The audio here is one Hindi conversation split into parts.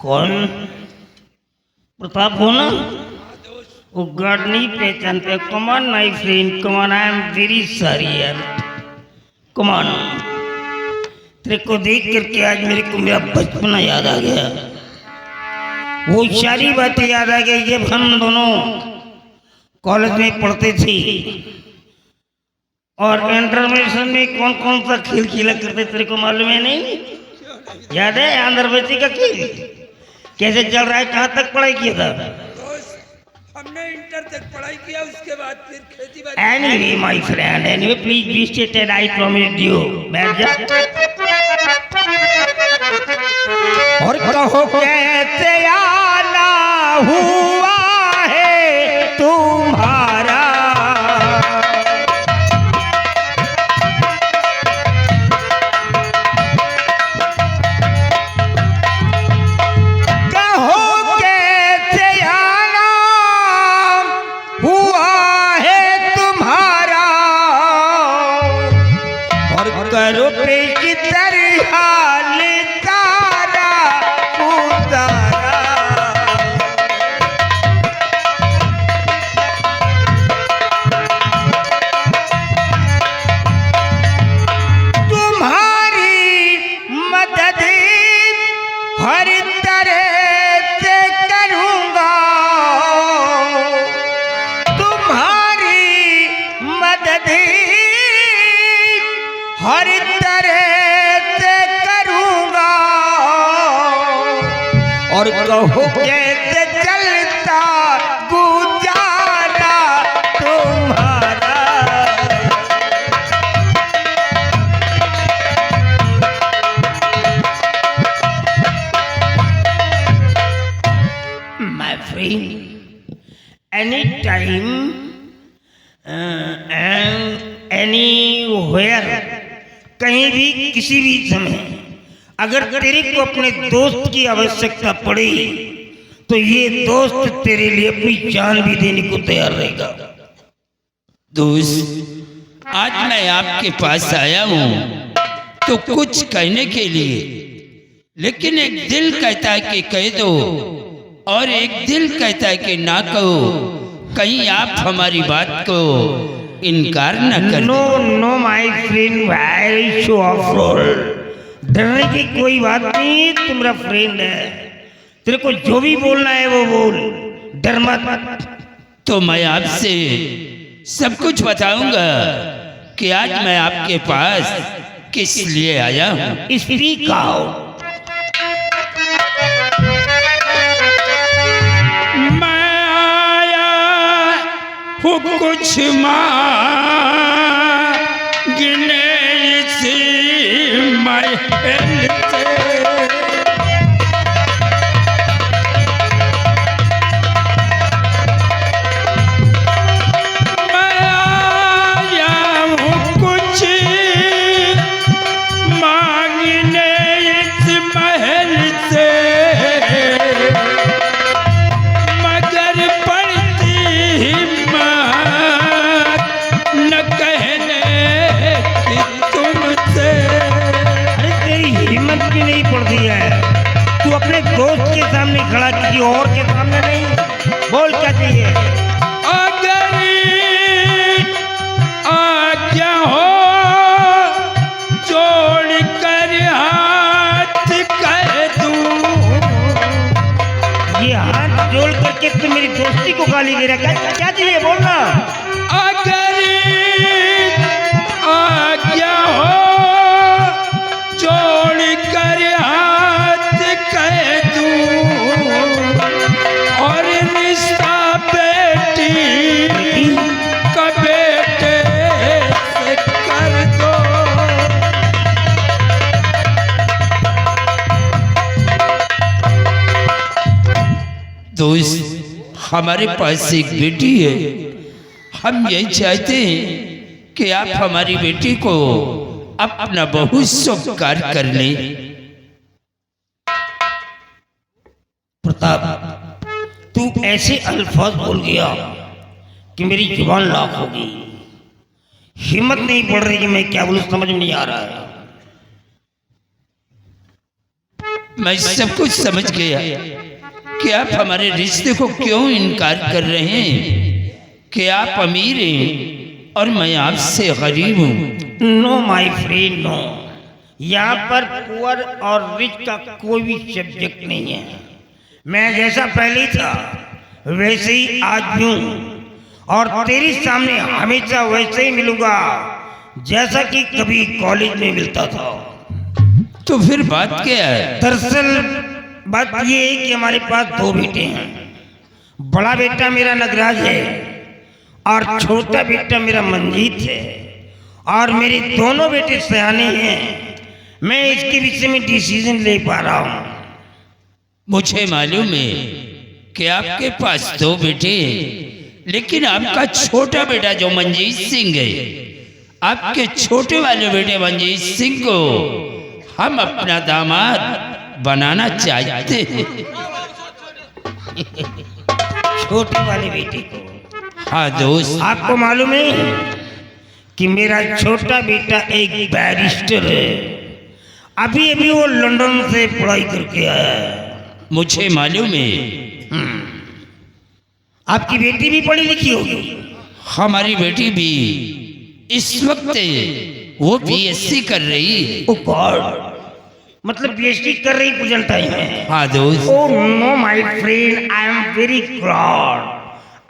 कौन? प्रताप हो ना? वो गार्ड नहीं पहचानते। Come on my friend, come on, I am very sorry यार, कमान। तेरे को देख करके आज मेरे को मेरा बचपना याद आ गया। वो सारी बातें याद आ गई जब हम दोनों कॉलेज में पढ़ते थे और इंटरमीडिएट में कौन कौन सा खेल खेला करते तेरे को मालूम है नहीं? याद है अंदरबत्ती का खेल कैसे चल रहा है? कहाँ तक पढ़ाई किया था? हमने इंटर तक पढ़ाई किया, उसके बाद फिर खेती बाड़ी। Anyway my friend, anyway please be seated, I promise you. बैठ जा और कहो कैसे आना हुआ है तुम्हारा। हर तरह से करूंगा और कहो कैसे चलता गुजारा तुम्हारा। My friend, anytime and anywhere, कहीं भी किसी भी समय अगर तेरे को अपने दोस्त की आवश्यकता पड़े तो ये दोस्त तेरे लिए अपनी जान भी देने को तैयार रहेगा। दोस्त, आज मैं आपके पास आया हूँ तो कुछ कहने के लिए, लेकिन एक दिल कहता है कि कह दो और एक दिल कहता है कि ना कहो। कहीं आप हमारी बात को इनकार न कर। No no my friend, very show off. डरने की कोई बात नहीं, तू मेरा फ्रेंड है, तेरे को जो भी बोलना है वो बोल, डर मत। तो मैं आपसे सब कुछ बताऊंगा कि आज मैं आपके पास किस लिए आया हूँ। Speak out. कुछ मांगने से महल से, मैं आया हूँ कुछ मांगने इस महल से, मगर पड़ती नहीं पड़ती है। तू अपने दोस्त के सामने खड़ा, किसी और के सामने नहीं। बोल क्या चाहिए? अगर आज्ञा हो जोड़ कर हाथ कह दूं। ये हाथ जोड़ करके तू मेरी दोस्ती को गाली दे रहा है, क्या चाहिए बोलना? अगर आज्ञा हो जोड़ कर हाथ कह दूं और रिश्ता बेटी का बेटे से कर दो। दोस्त, हमारे पास एक बेटी है। हम यही चाहते हैं कि आप हमारी बेटी को अपना बहुत स्वीकार कर ले। प्रताप, तू ऐसे अल्फाज बोल गया कि मेरी जुबान लाख हो गई। हिम्मत नहीं पड़ रही कि मैं क्या बोलूं, समझ में नहीं आ रहा है। मैं सब कुछ समझ गया कि आप हमारे रिश्ते को क्यों इनकार कर रहे हैं कि आप अमीर हैं और मैं आपसे गरीब हूँ। नो माय फ्रेंड नो, यहाँ पर पुअर और रिच का कोई भी सब्जेक्ट नहीं है। मैं जैसा पहले था वैसे ही आज भी हूँ और तेरे सामने हमेशा वैसे ही मिलूंगा जैसा कि कभी कॉलेज में मिलता था। तो फिर बात क्या है? दरअसल बात ये है कि हमारे पास दो बेटे हैं। बड़ा बेटा मेरा नगराज है और छोटा बेटा मेरा मंजीत है और मेरे दोनों बेटे सयाने हैं। मैं इसके विषय में डिसीजन ले पा रहा हूँ। मुझे मालूम है कि आपके पास दो बेटे हैं, लेकिन आपका छोटा बेटा जो मंजीत सिंह है, आपके छोटे वाले बेटे मंजीत सिंह को हम अपना दामाद बनाना चाहते हैं। छोटे वाले बेटे को? हाँ दोस्त, आपको मालूम है कि मेरा छोटा बेटा एक बैरिस्टर है। अभी अभी वो लंदन से पढ़ाई करके आया है। मुझे मालूम है। आपकी बेटी भी पढ़ी लिखी होगी? हमारी बेटी भी इस वक्त वो बीएससी कर रही है। ओ गॉड, मतलब पीएचडी कर रही प्रेजेंट टाइम है? हाँ दोस्त। Oh no my friend, I am very proud,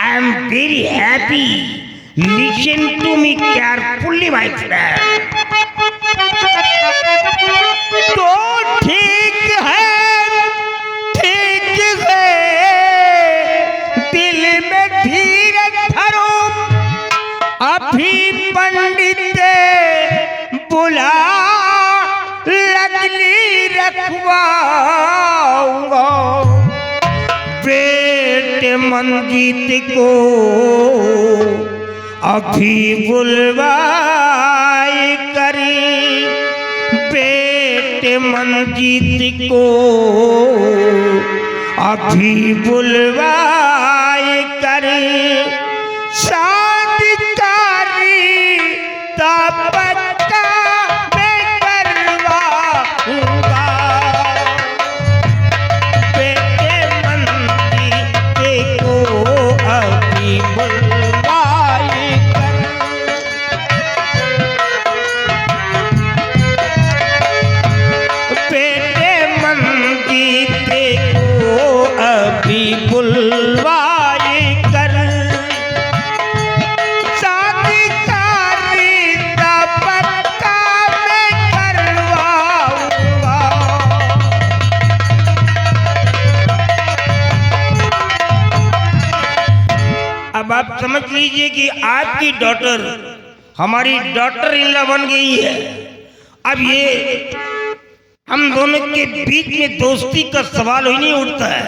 I am very happy. Listen to me carefully my friend. तो ठीक है, ठीक है, दिल में धीरज धरो, अभी पंडित बुला लगली रखवाऊंगा। बेटे मंजीत को अभी बुलवाई करी, बेटे मंजीत को अभी बुलवाई करी। शादी कारी तपक्का मैं करवाऊंगा। बेटे मंजीत को अभी बुलवाई कर। बेटे मंजीत को अभी बुलवाई कर। शादी कारी तपक्का मैं करवाऊंगा। अब आप समझ लीजिए कि आपकी डॉटर हमारी डॉटर इन लॉ बन गई है। अब ये हम दोनों के बीच में दोस्ती का सवाल ही नहीं उठता है।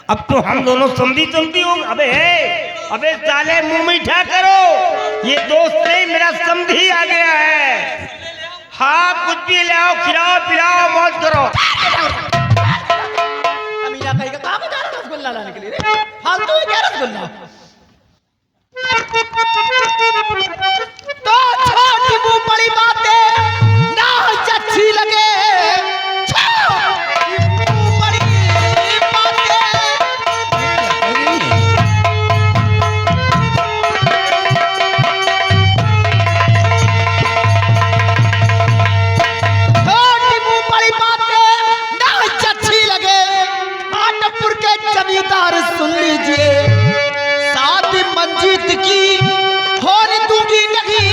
अब तो हम दोनों समझी समझी हो। अबे साले मुंह मीठा करो, ये दोस्त नहीं मेरा समझी आ गया है। हाँ कुछ भी ले आओ, खिलाओ पिलाओ, मौज करो। अमीना कहीं का कहाँ जा रहा रसगुल्ला लाने के लिए रे? फालतू है क्या रसगुल्ला? तो छोटी मुंह बड़ी बातें ना अच्छी लगे। छोटी मुंह बड़ी बातें। छोटी मुंह बड़ी बातें ना अच्छी लगे। आटमपुर के जमींदार सुन लीजिए, शादी मंजीत की होने दूंगी नहीं।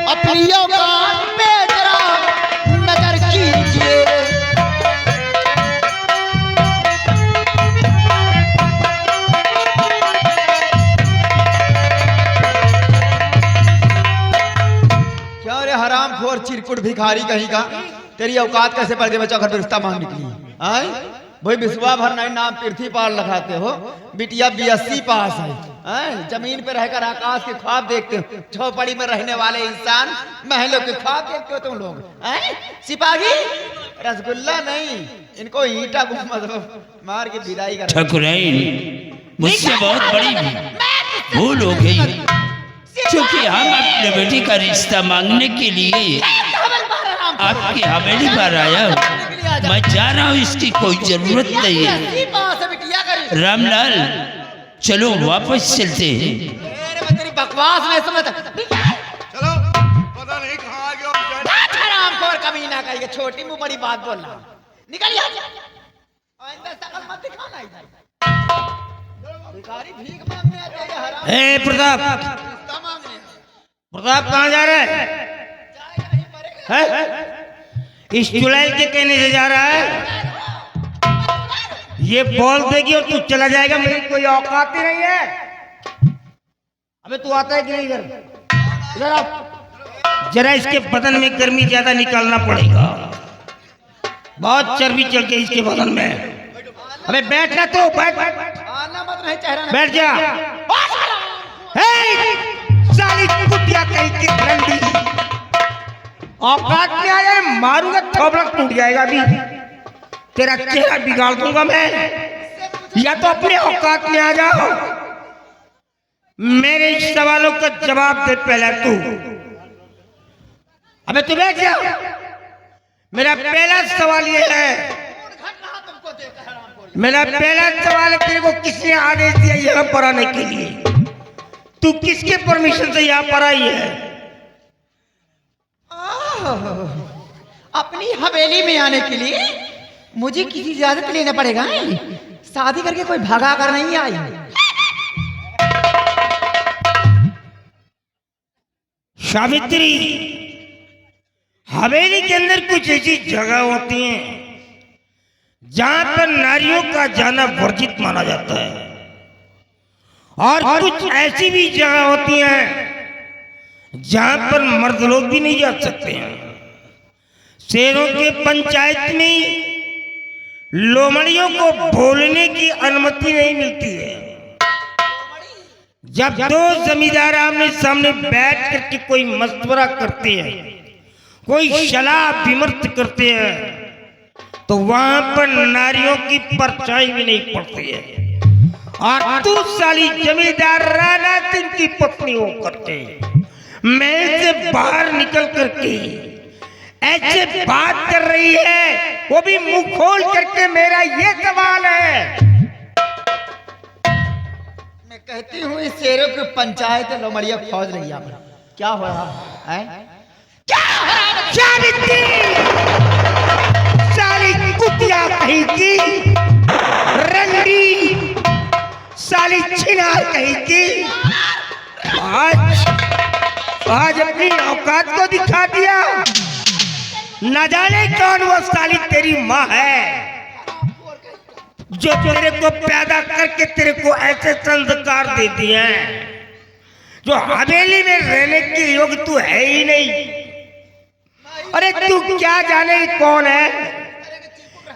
अपनी औकात पे जरा नजर कीजिए। क्या रे हरामखोर चिरकुट भिखारी कहीं का, तेरी औकात कैसे पड़ गई? बच्चा घर पे रिश्ता मांग निकली आए भाई। विश्वा भर नहीं नाम पृथ्वी पार लगाते हो। बिटिया बीएससी पास है, जमीन पे रहकर आकाश के ख्वाब देखते हो। झोपड़ी में रहने वाले इंसान महलों के ख्वाब देखते हो तुम लोग। सिपाही रसगुल्ला नहीं, इनको ईंटा मतलब मार के विदाई कर। ठकुराइन, मुझसे बहुत बड़ी भूल हो गई, क्योंकि हम अपने बेटी का रिश्ता मांगने के लिए आपकी हवेली पर आया हूँ। जा मैं जा रहा हूँ, इसकी कोई जरूरत नहीं है। BSc पास है बिटिया करी। रामलाल चलो वापस चलते हैं। अरे मैं तेरी बकवास नहीं समझता। चलो पता नहीं कहाँ आ गया बेचारा। हरामखोर कमीना का ये छोटी मुंह बड़ी बात बोलना। निकल यहाँ से। आइंदा शकल मत दिखाना इधर। भिखारी भीख मांगने आते हैं हराम। ए प्रताप, रिश्ता मांगने। प्रताप कहाँ जा रहा है? जाएगा नहीं मरेगा। हैं? इस चुड़ैल के कहने से जा रहा है? ये बोल देगी और तू चला जाएगा, मेरी कोई औकात ही नहीं है। अबे तू आता है कि नहीं? इधर आ। जरा इसके बदन में गर्मी ज्यादा निकालना पड़ेगा, बहुत चर्बी चढ़ गई इसके बदन में। अबे बैठना, तो बैठ, आना मत नहीं चेहरा। बैठ जा। हे साली कुतिया कहीं की रंडी, औकात में आया, मारूंगा थोबड़ा टूट जाएगा। अभी तेरा चेहरा बिगाड़ दूंगा मैं। या तो अपने औकात में आ जाओ, मेरे इस सवालों का जवाब दे पहले तू। अबे तू बैठ जा। मेरा पहला सवाल ये है, मेरा पहला सवाल है, तेरे को किसने आदेश दिया यहाँ पर आने के लिए? तू किसके परमिशन से यहाँ पर आई है? अपनी हवेली में आने के लिए मुझे किसी इजाजत लेना पड़ेगा। शादी करके कोई भगा कर नहीं आई। सावित्री, हवेली के अंदर कुछ ऐसी जगह होती हैं जहां पर नारियों का जाना वर्जित माना जाता है, और कुछ ऐसी भी जगह होती हैं जहां पर मर्द लोग भी नहीं जा सकते हैं। शेरों के पंचायत में लोमड़ियों को बोलने की अनुमति नहीं मिलती है। जब दो जमींदार आमने सामने बैठ करके कोई मशवरा करते हैं, कोई सलाह विमर्श करते हैं, तो वहां पर नारियों की परछाई भी नहीं पड़ती है। और तू साली जमींदार राणा सिंह की पत्नी हो करके महल से बाहर निकल करके ऐसे बात कर रही है, वो भी मुंह खोल करके। मेरा ये सवाल है, मैं कहती हूँ इस शेरों की पंचायत लोमड़िया फौज रही है। क्या हो रहा है? क्या हो रहा है? सावित्री, साली कुतिया कहीं की रंडी, साली छिनार कहीं की। आज अपनी औकात को दिखा दिया। न जाने कौन वो साली तेरी माँ है जो तेरे को पैदा करके तेरे को ऐसे संस्कार देती है, जो हवेली में रहने के योग्य तू है ही नहीं। अरे तू क्या जाने कौन है?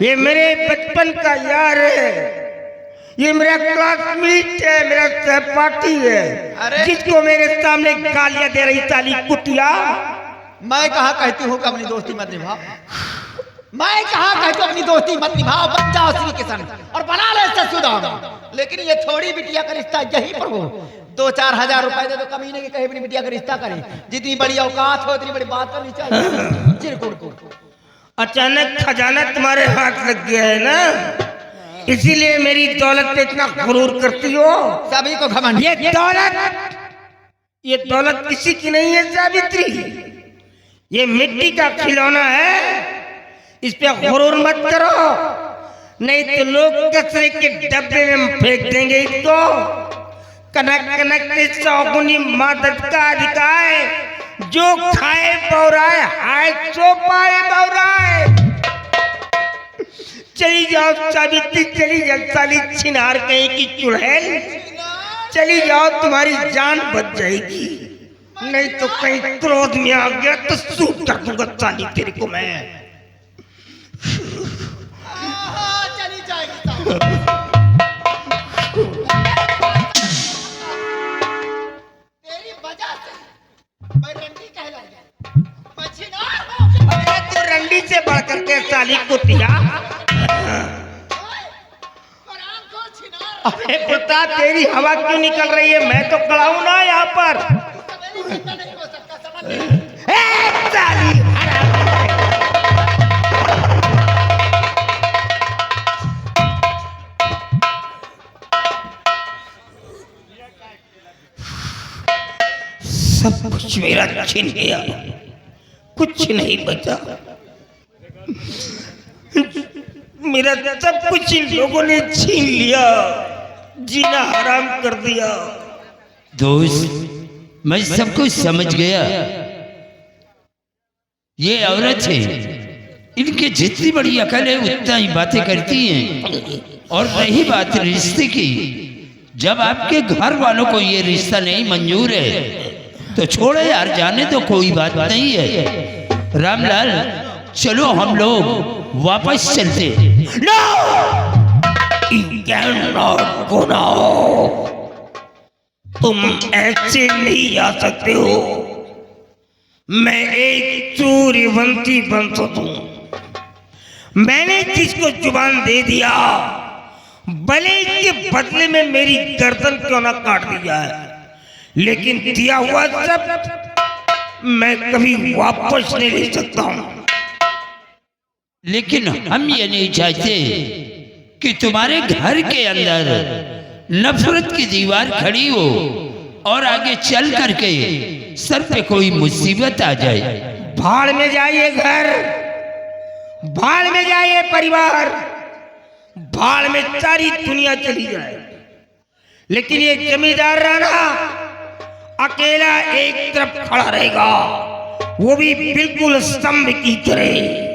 ये मेरे बचपन का यार है, ये मेरा क्लासमेट है, मेरा सहपाठी है, जिसको मेरे सामने गालियां दे रही साली कुतिया। मैं कहा कहती हूँ कि अपनी दोस्ती मत निभाओ। मैं कहा कहती हूँ अपनी दोस्ती मत निभाओ, बन जाओ श्री के संग और बना ले ससुराल। लेकिन ये थोड़ी बिटिया का रिश्ता यहीं पर हो। 2-4 हजार रुपए दे तो कमीने के कहीं अपनी बिटिया का रिश्ता करे। जितनी बड़ी औकात हो उतनी बड़ी बात करनी चाहिए। चिरकुट अचानक खजाना तुम्हारे हाथ लग गया है ना, इसीलिए मेरी दौलत पे इतना गुरूर करती हो। सभी को घमंड। ये दौलत किसी की नहीं है सावित्री, ये मिट्टी का खिलौना है। इस पे गुरूर मत करो, नहीं तो लोग कचरे के डब्बे में फेंक देंगे इसको। कनक कनक के सौगुनी मादक का अधिकार, जो खाए बौराए, हाय सो पाए बौराए। चली जाओ सावित्री, चली जाओ साली छिनार कहीं की चुड़ैल, चली जाओ, तुम्हारी जान बच जाएगी। नहीं तो कहीं क्रोध में आ गया तो सूट कर दूंगा साली तेरे को मैं। चली जाएगी। तेरी वजह से मैं रंडी कहला गया। मैं छिनार हूं। अरे तू रंडी से बढ़ करके साली कुतिया। अरे कुत्ता, तेरी हवा क्यों निकल रही है? मैं तो खड़ा हूं ना यहाँ पर। नहीं हो सकता, समझ साली कुछ मेरा छीन गया, कुछ नहीं बचा। मेरा सब कुछ इन लोगों ने छीन लिया, जीना हराम कर दिया। दोस्त, मैं सब कुछ समझ गया। ये औरत है, इनकी जितनी बड़ी अकल है उतना ही बातें करती हैं। और रही बात रिश्ते की, जब आपके घर वालों को ये रिश्ता नहीं मंजूर है तो छोड़ो यार, जाने तो कोई बात नहीं है। रामलाल, चलो हम लोग वापस चलते। No! You cannot go now. तुम ऐसे नहीं आ सकते हो। मैं एक सूर्यवंशी वंशज हूं। मैंने जिसको जुबान दे दिया, भले के बदले में मेरी गर्दन क्यों ना काट दी जाए, लेकिन दिया हुआ सब मैं कभी वापस नहीं ले सकता हूं। लेकिन हम ये नहीं चाहते कि तुम्हारे घर के अंदर नफरत की दीवार खड़ी हो और आगे चल करके सर पे कोई मुसीबत आ जाए। भाड़ में जाइए घर, भाड़ में जाइए परिवार, भाड़ में सारी दुनिया चली जाए, लेकिन ये जमींदार राणा अकेला एक तरफ खड़ा रहेगा, वो भी बिल्कुल स्तंभ की तरह।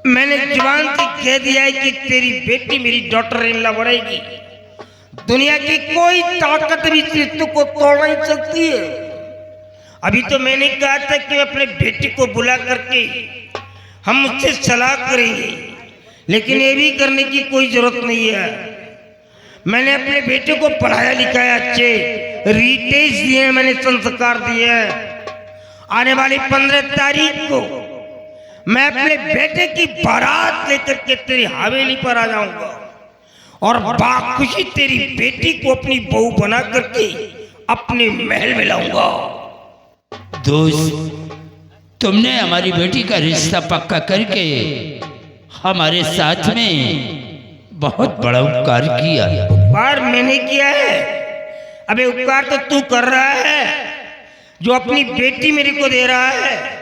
मैंने जुबान से कह दिया है कि तेरी बेटी मेरी डॉटर इन लॉ बनेगी। दुनिया की कोई ताकत भी इस रिश्ते को तोड़ नहीं सकती है। अभी तो मैंने कहा था कि मैं अपने बेटे को बुला करके हम उससे सलाह करेंगे, लेकिन ये भी करने की कोई जरूरत नहीं है। मैंने अपने बेटे को पढ़ाया लिखाया, अच्छे रिटेज दिए, मैंने संस्कार दिए। आने वाली 15 तारीख को मैं अपने बेटे की बारात लेकर के तेरी हवेली पर आ जाऊंगा और बाखुशी तेरी बेटी को अपनी बहू बना करके अपने महल में लाऊंगा। दोस्त, तुमने हमारी बेटी का रिश्ता पक्का करके हमारे साथ में बहुत बड़ा उपकार किया। उपकार मैंने किया है? अबे उपकार तो तू कर रहा है, जो अपनी बेटी मेरे को दे रहा है।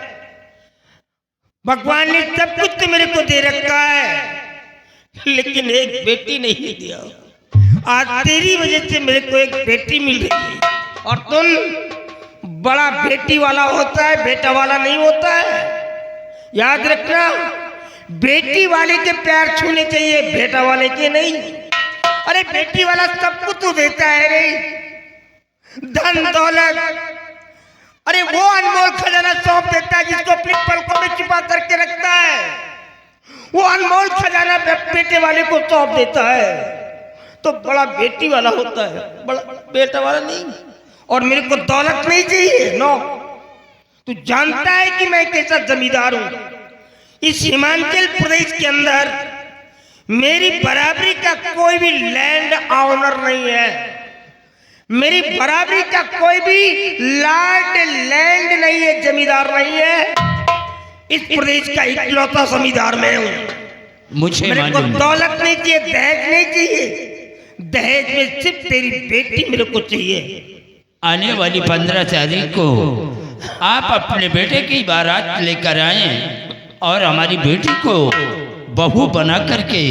भगवान ने सब कुछ तो मेरे को दे रखा है, लेकिन एक बेटी नहीं दिया। आज तेरी वजह से मेरे को एक बेटी मिल रही है, और तुम बड़ा बेटी वाला होता है, बेटा वाला नहीं होता है। याद रखना, बेटी वाले के पैर छूने चाहिए, बेटा वाले के नहीं। अरे बेटी वाला सब कुछ तो देता है रे, धन दौलत, अरे वो अनमोल खजाना सौंप देता है जिसको अपनी पलकों में छिपा करके रखता है। वो अनमोल खजाना बेटे वाले को सौंप देता है, तो बड़ा बेटी वाला होता है, बड़ा बेटा वाला नहीं। और मेरे को दौलत नहीं चाहिए, नो। तू जानता है कि मैं कैसा जमींदार हूं। इस हिमाचल प्रदेश के अंदर मेरी बराबरी का कोई भी लैंड ऑनर नहीं है, मेरी बराबरी का कोई भी लॉर्ड लैंड नहीं है, जमींदार नहीं है। इस प्रदेश का इकलौता जमींदार मैं हूं। मुझे मेरे को दौलत नहीं चाहिए, दहेज नहीं चाहिए। दहेज में सिर्फ तेरी बेटी मेरे को चाहिए। आने वाली 15 तारीख को आप अपने बेटे की बारात लेकर आए और हमारी बेटी को बहू बना करके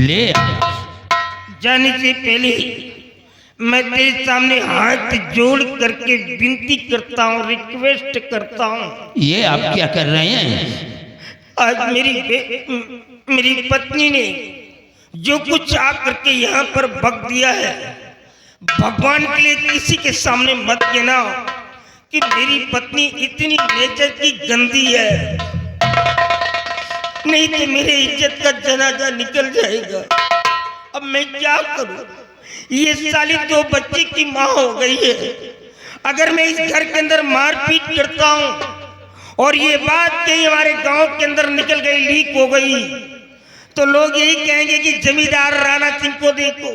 ले आए। जाने से पहले मैं तेरे सामने हाथ जोड़ करके विनती करता हूँ, रिक्वेस्ट करता हूँ। ये आप क्या कर रहे हैं? आज मेरी पत्नी ने जो कुछ आ करके यहाँ पर बक दिया है, भगवान के लिए किसी के सामने मत कहना कि मेरी पत्नी इतनी नेचर की गंदी है, नहीं तो मेरे इज्जत का जनाजा निकल जाएगा। अब मैं क्या करूं? ये साली 2 बच्चे की माँ हो गई है। अगर मैं इस घर के अंदर मारपीट करता हूं और ये बात कहीं हमारे गांव के अंदर निकल गई, लीक हो गई, तो लोग यही कहेंगे कि जमींदार राणा सिंह को देखो,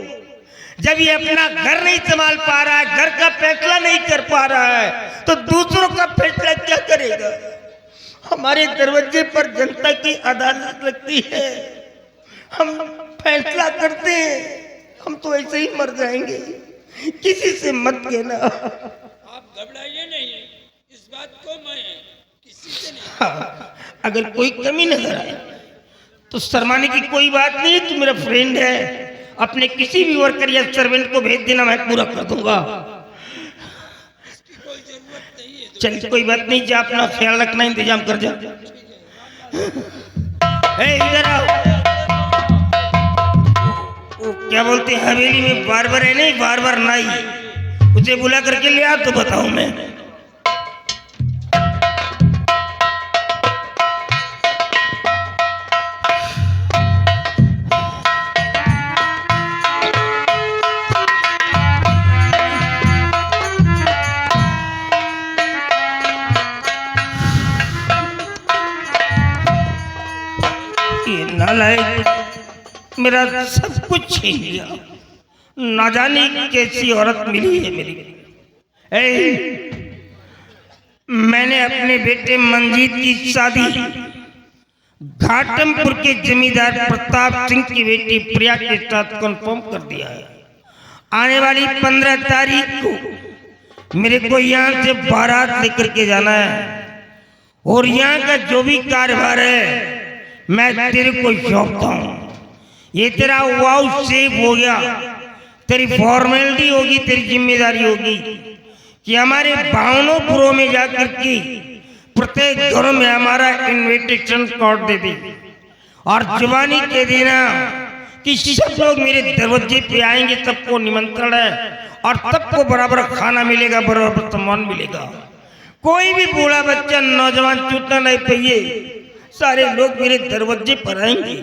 जब ये अपना घर नहीं संभाल पा रहा है, घर का फैसला नहीं कर पा रहा है, तो दूसरों का फैसला क्या करेगा? हमारे दरवाजे पर जनता की अदालत लगती है, हम फैसला करते हैं, हम तो ऐसे ही मर जाएंगे। किसी से मत कहना। घबराइए नहीं, इस बात को मैं किसी से नहीं। हाँ, अगर कोई कमी नजर आए तो शर्माने की कोई बात नहीं है। तू मेरा फ्रेंड है, अपने किसी भी वर्कर या सर्वेंट को भेज देना, मैं पूरा कर दूंगा। इसकी कोई जरूरत नहीं है। चल कोई बात नहीं, जा अपना ख्याल रखना, इंतजाम कर जा। इधर आओ। वो क्या बोलते हैं हवेली में बार-बार है नहीं, बार-बार नाई, उसे बुला करके ले आ तो बताऊं मैं। ये नालायक मेरा सब कुछ छीन लिया, ना जाने कैसी औरत मिली है मेरी। मैंने अपने बेटे मंजीत की शादी घाटमपुर के जमींदार प्रताप सिंह की बेटी प्रिया के साथ कंफर्म कर दिया है। आने वाली 15 तारीख को मेरे को यहाँ से बारात लेकर के जाना है, और यहाँ का जो भी कारोबार है मैं तेरे को सौंपता हूँ। ये तेरा वाउ सेव हो गया, तेरी फॉर्मेलिटी होगी, तेरी जिम्मेदारी होगी कि हमारे भावनोपुरों में जाकर के प्रत्येक घरों में हमारा इनविटेशन कार्ड दे दे, और जुबानी कह देना कि सब लोग मेरे दरवाजे पे आएंगे, सबको निमंत्रण है, और सबको बराबर खाना मिलेगा, बराबर सम्मान मिलेगा। कोई भी बूढ़ा बच्चा नौजवान छूटना नहीं चाहिए, सारे लोग मेरे दरवाजे पर आएंगे।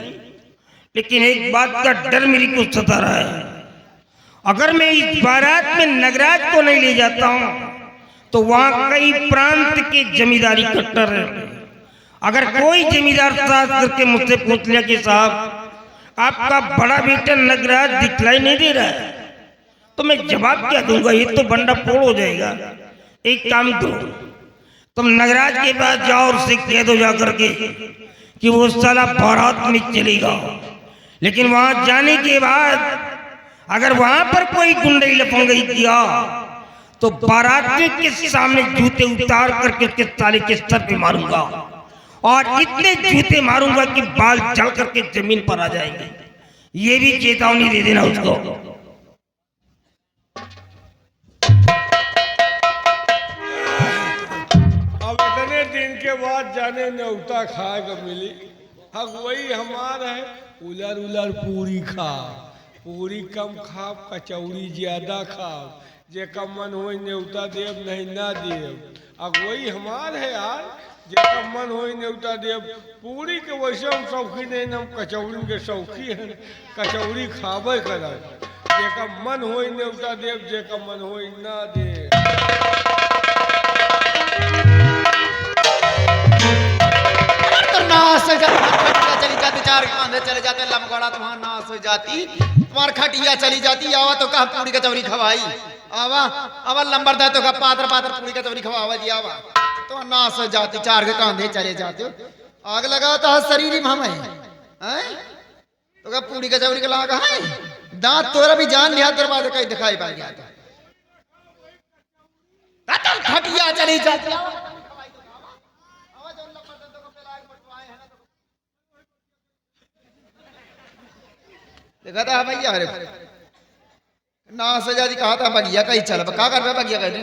लेकिन एक बात का डर मेरी को सता रहा है, अगर मैं इस बारात में नगराज को नहीं ले जाता हूं तो वहां कई प्रांत के जमींदारी कट्टर है। अगर कोई जमींदार साथ करके मुझसे पूछ लिया कि साहब आपका बड़ा बेटा नगराज दिखलाई नहीं दे रहा है, तो मैं जवाब क्या दूंगा? ये तो बंडा फोड़ हो जाएगा। एक काम करो, तुम नगराज के पास जाओ और उससे कह दो जाकर के कि वो साला बारात में चलेगा, लेकिन वहां जाने के बाद अगर वहां पर कोई गुंडई लफंगई किया तो बारातियों के सामने जूते उतार करके उसके साले के सर पे मारूंगा, और इतने जूते मारूंगा कि बाल जल करके जमीन पर आ जाएंगे। ये भी चेतावनी दे देना उसको। अब इतने दिन के बाद जाने न्योता खाए को मिली, हक वही हमार है। उलर उलर पूरी खा, पूरी कम खाओ, कचौड़ी ज्यादा खाओ, जे कम मन हो न्योता देव नहीं ना देव। अब वही हमार है यार, जे कम मन हो न्योता देव। पूरी के वैसे हम शौकी नहीं, हम कचौड़ी के शौकी हैं, कचौड़ी खावे करब। जे कम मन हो न्योता देव, जे कम मन हो ना देव। नाश हो जाती, चली जाती, चार कांधे चले जाते, लमगड़ा तुम्हारा नाश हो जाती, तुम्हार खटिया चली जाती। आवा तो कहा पूरी कचौरी खवाई, आवा आवा लंबर दे तो कहा पात्र पात्र पूरी कचौरी खवावा जी, आवा तो नाश हो जाती, चार के कांधे चले जाते। आग लगा तो शरीर में हमें तो कहा पूरी कचौरी के लागा है, दांत तोरा भी जान लिया, दरवाजे कहीं दिखाई पा गया था, खटिया चली जाती। देखा था भैया, अरे ना सजा दी कहा था बगिया कहीं चल, क्या कर रहा बगिया कहते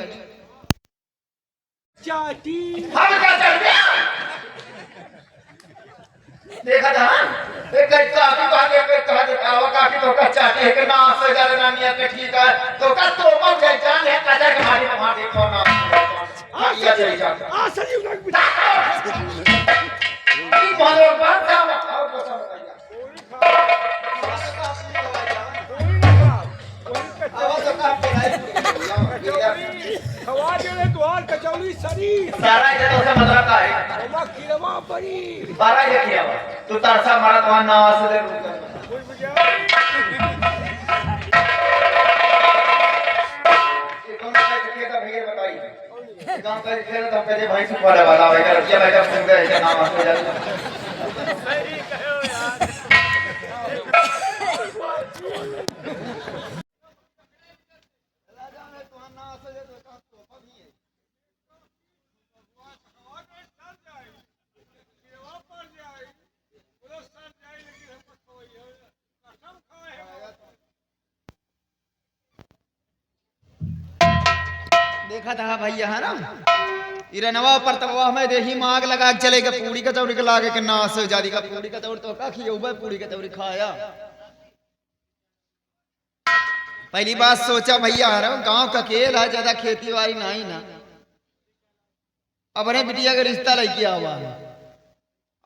देखा था एक काफी बात है, काफी तो का चाहते हैं कि ना सजा नानिया पे ठीक है तो का तो पर जाए जान है कजा के मारी में मार देखो ना बगिया चली जाता आ सही लग की बोलो बात क्या बताओ बोलो कचौड़ी शरीर सारा ये तो से मतलब का है खीरवा पड़ी बारा ये किया तू तरसा मारा तो ना से कौन सा खेत है भैया बताइए गांव का खेत तो पहले भाई से पड़े वाला है कर क्या बेटा सुन गए ऐसे नाम हो जाता सही कहो यार तो ना से तो देखा था भैया है ना इरनवा पर तवा में देही माग लगा के चलेगा पूरी कचौड़ी के लागे के नाश हो जादी का पूरी कचौड़ी तो का खियो पूरी कचौड़ी खाया। पहली बात सोचा भैया है गांव का खेल है ज्यादा खेती बाड़ी नहीं ना अपने बिटिया का रिश्ता लेके आवा है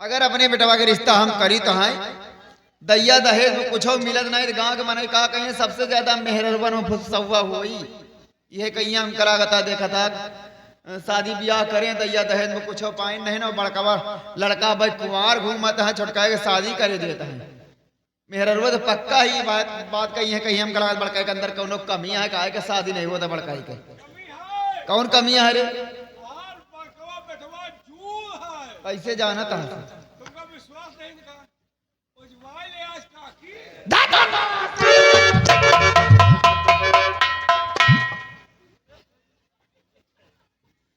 अगर अपने बेटवा के रिश्ता हम करी तो है दैया दहेज में कुछ मिलत नहीं तो गाँव के मने का कहीं सबसे ज्यादा मेहरबन फुसवा हुई यह कहीं हम करागता देखा था शादी ब्याह करें दैया दहेज में कुछ पाए नहीं ना बड़का लड़का भाई कुंवार घूमता है छोटका के शादी करे देता है मेहरवा तो पक्का ही बात कही है कहीं हम करा बड़का के अंदर कौन कमियां है काहे के शादी नहीं होता बड़का के कौन कमियां है रे कैसे जाना था तुमका विश्वास नहीं का उजवाई ले आज काकी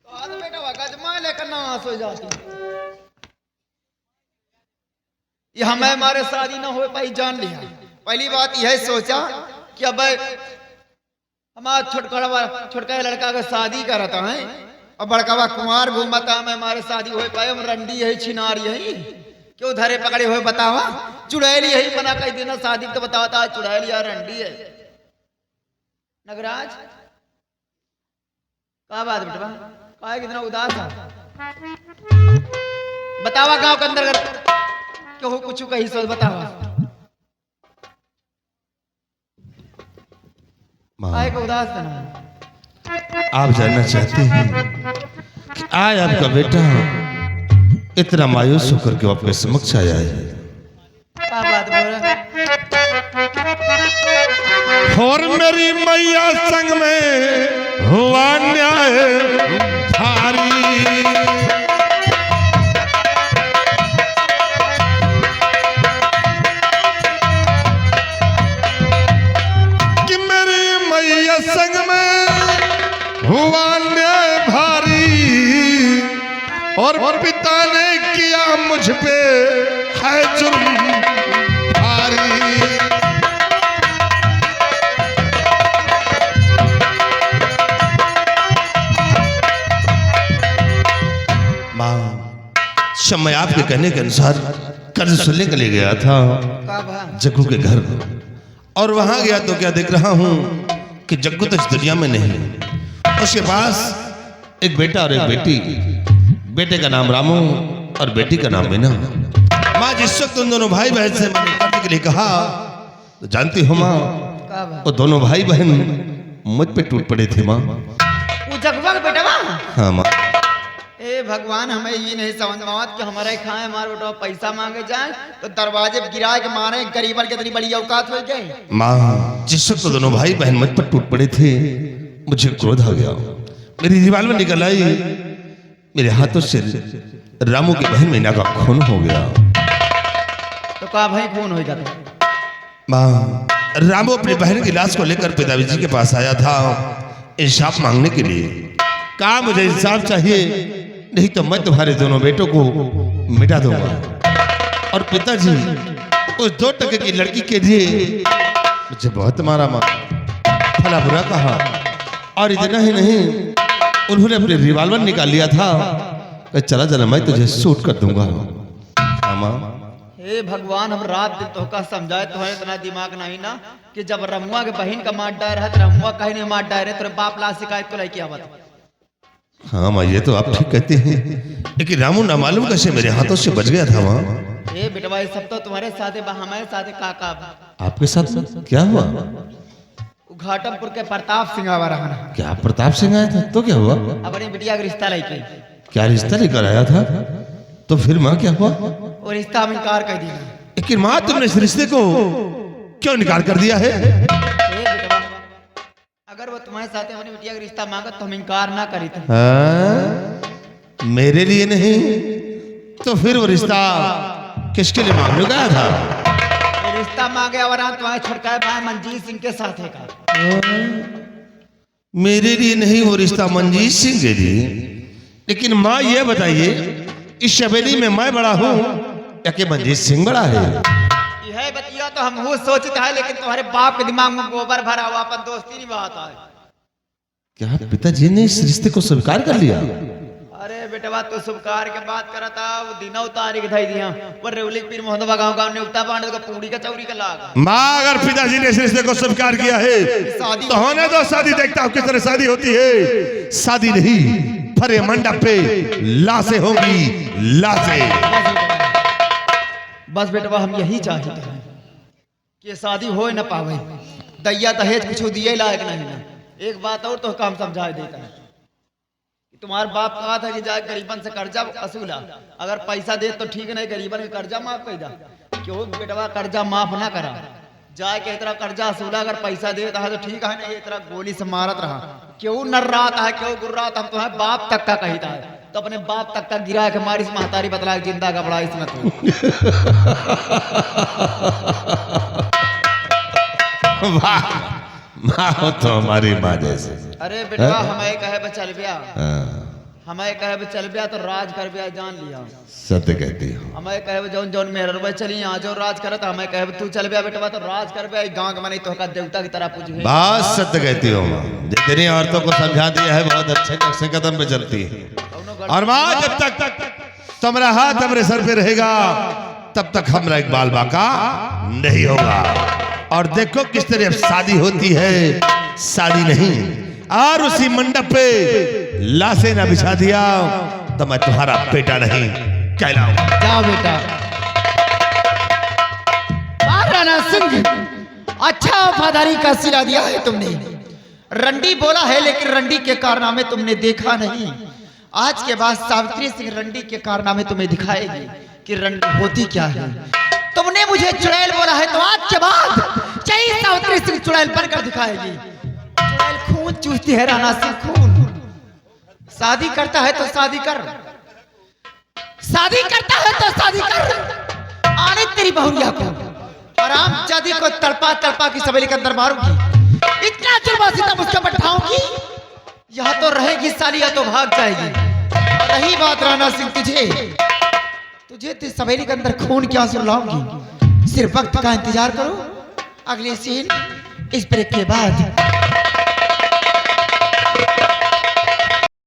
आज बेटा गजमा लेकर नाश हो जाती ये हमारे शादी ना हो पाई जान लिया पहली बात यह सोचा कि अब हमारा छोटका लड़का का शादी करता है और बड़कावा कुमार घूमता है हमारे शादी हो पाए हम रंडी यही छिनार यही क्यों धरे पकड़े हुए बतावा चुड़ैली यही बना कई दिन शादी तो बताता चुड़ैल या रंडी है नगराज क्या बात बेटवा का कितना उदास है बतावा गांव के अंदर क्यों कुछ कही सोच बतावा काय को उदास था ना आप जानना चाहते हैं कि आज आपका बेटा इतना मायूस होकर के आपके समक्ष आया है क्या बात बोल और मेरी मैया संग में हुआ न्याय भारी कि मेरी मैया संग में हुआ न्याय भारी और पिता ने किया मुझ पे है जुर्म भारी माँ मैं आपके कहने के अनुसार कर्ज सुनने के लिए गया था जग्गू के घर और वहां गया तो क्या देख रहा हूं कि जग्गू तो इस दुनिया में नहीं उसके पास एक बेटा और एक बेटी बेटे का नाम रामू और बेटी का नाम मीना माँ जिस वक्त उन दोनों भाई बहन से मैंने करने के लिए कहा तो जानती हो माँ वो दोनों भाई बहन मुझ पे टूट पड़े थे माँ वो जगवा का बेटा हाँ माँ ए भगवान हमें ये नहीं समझ में आवत कि हमारे खाए हमारे बेटा पैसा मांगे जाए तो दरवाजे पे गिरा के मारे गरीबन के इतनी बड़ी औकात हो गई माँ जिस वक्त दोनों भाई बहन मुझ पर टूट पड़े थे मुझे क्रोध आ गया मेरी रिवाल्वर निकल आई मेरे हाथों से रामू की बहन मीना का खून हो गया तो का भाई खून हो जाता माँ रामू अपनी बहन की लाश को लेकर पिताजी जी के पास आया था इंसाफ मांगने के लिए कहा मुझे इंसाफ चाहिए नहीं तो मैं तुम्हारे दोनों बेटों को मिटा दूंगा और पिताजी उस 2 टके की लड़की के लिए मुझे बहुत मारा माँ भला बुरा कहा और इतना ही नहीं उन्होंने अपने रिवॉल्वर निकाल लिया था कि चला चला मैं तुझे शूट कर दूंगा माँ हे भगवान हम रात दिन तो का समझाए तो है इतना दिमाग नहीं ना कि जब रमुआ के बहन का मार डायर है तो रमुआ कहीं नहीं मार डायर है तेरे बाप ला शिकायत को लेके आवत हाँ माँ ये तो आप ठीक कहते हैं लेकिन रामू ना मालूम कैसे मेरे हाथों से बच गया था माँ ए बेटवा ये सब तो तुम्हारे साथ है हमारे साथ है काका आपके साथ क्या हुआ घाटमपुर के प्रताप सिंह आवा रहा क्या प्रताप सिंह आया था तो क्या हुआ अपनी बिटिया का रिश्ता लेके क्या रिश्ता लेकर आया था तो फिर माँ क्या हुआ और रिश्ता में इनकार कर दिया लेकिन माँ तुमने इस रिश्ते को क्यों इनकार कर दिया है अगर वो तुम्हारे साथ अपनी बिटिया का रिश्ता मांगा तो हम इनकार ना करी थे हाँ? मेरे लिए नहीं तो फिर वो रिश्ता किसके लिए मांगने गया था रिश्ता मांगे और तुम्हारे छोटका भाई मंजीत सिंह के साथ है का मेरे लिए नहीं वो रिश्ता मंजीत सिंह के लिए लेकिन माँ ये बताइए इस शबेली में मैं बड़ा हूँ या कि मंजीत सिंह बड़ा है यह बतिया तो हम वो सोचते हैं लेकिन तुम्हारे बाप के दिमाग में गोबर भरा हुआ अपन दोस्ती नहीं बहाता है क्या पिताजी ने इस रिश्ते को स्वीकार कर लिया? अरे बेटवा तो शुभकार के बात करा था वो दिनों तारीख धाई दिया पर रेवली पीर मोहम्मद गांव गांव ने उगता पांडे का पूरी का चौरी का लाग माँ अगर पिताजी ने इस रिश्ते को स्वीकार किया है तो होने दो शादी। देखता हूँ किस तरह शादी होती है। शादी नहीं भरे मंडप पे लाशें होंगी, लाशें। बस बेटवा हम यही चाहते हैं कि शादी हो न पावे, दैया दहेज कुछ दिए लायक नहीं ना। एक बात और तो काम समझा देता है, तुम्हारा बाप कहा था कि जाए गरीबन से कर्जा वसूला, अगर पैसा दे तो ठीक नहीं, गरीबन के कर्जा माफ कर दा। क्यों बेटवा कर्जा माफ ना करा, जाए के तरह कर्जा वसूला, अगर पैसा देता है तो ठीक है, नहीं तरह गोली से मारत रहा। क्यों नर रहा है, क्यों गुर्रा था, तुम्हारे बाप तक का कहता है तो अपने बाप तक का गिरा के मारी से महतारी बतला जिंदा का बड़ा इसमें वाह माँ तो हमारी माँ जैसे। अरे बेटवा हमें कहे चल बिया, हमें कहे चल बिया तो राज कर बिया, जान लिया। सत्य कहती हो। हमें कहे जौन जौन मेहर चली आज जो राज करत, हमें कहे तू चल बिया बेटवा तो राज कर बिया, गांव के मनी तो का देवता की तरह पूछे। बात सत्य कहती हो माँ, जितनी औरतों को समझा दिया है बहुत अच्छे नक्शे कदम पे चलती है। और माँ जब तक तुम्हारा हाथ हमारे सर पे रहेगा तब तक हमारा एक बाल बाका नहीं होगा। और देखो किस तरह अब शादी होती है, शादी नहीं। और उसी मंडप पे लाशें ना बिछा दिया तो मैं तुम्हारा बेटा नहीं कहलाऊंगा। जाओ बेटा। महाराणा सिंह, अच्छा वफादारी का सिला दिया है तुमने। रंडी बोला है लेकिन रंडी के कारनामे तुमने देखा नहीं। आज के बाद सावित्री सिंह रंडी के कारनामे तुम्हें दिखाएगी कि रंडी होती क्या है। तुमने मुझे चुड़ैल बोला है तो आज के बाद चाहे सावित्री सिंह चुड़ैल बनकर दिखाएगी। चुड़ैल खून चूसती है राणा सिंह, खून। शादी करता है तो शादी कर, शादी करता है तो शादी कर। आने तेरी बहुरिया को आराम जादी को तड़पा तड़पा की सवेली के अंदर मारूंगी, इतना जुल्म सितम उसके ऊपर ढाऊंगी, यहाँ तो रहेगी साली या तो भाग जाएगी। रही बात राणा सिंह तुझे तो सवेली के अंदर खून की आंसू लाऊंगी। सिर्फ वक्त का इंतजार करो, अगले सीन इस ब्रेक के बाद